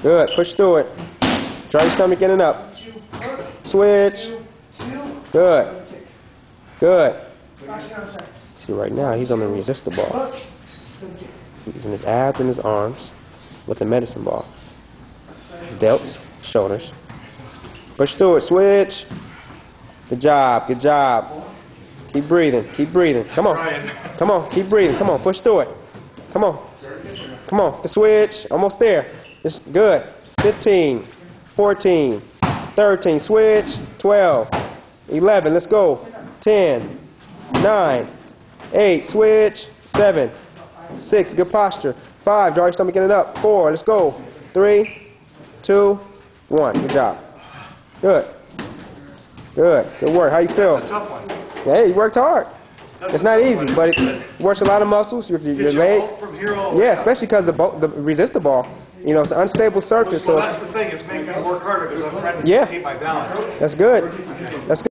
Good. Push through it. Draw your stomach in and up. Switch. Good. Good. See, right now he's on the resistor ball. He's using his abs and his arms with the medicine ball. His delts, shoulders. Push through it. Switch. Good job. Good job. Keep breathing. Keep breathing. Come on. Come on. Keep breathing. Come on. Push through it. Come on. Come on. The switch. Almost there. It's good. 15. 14. 13. Switch. 12. 11. Let's go. 10. 9. 8. Switch. 7. 6. Good posture. 5. Draw your stomach in and up. 4. Let's go. 3. 2. 1. Good job. Good. Good. Good work. How you feel? Hey, you worked hard. It's not easy, but it works a lot of muscles. Your leg. Yeah, especially because the resistor ball. You know, it's an unstable surface. Well, that's the thing. It's making me work harder because I'm trying to keep my balance. That's good. That's good.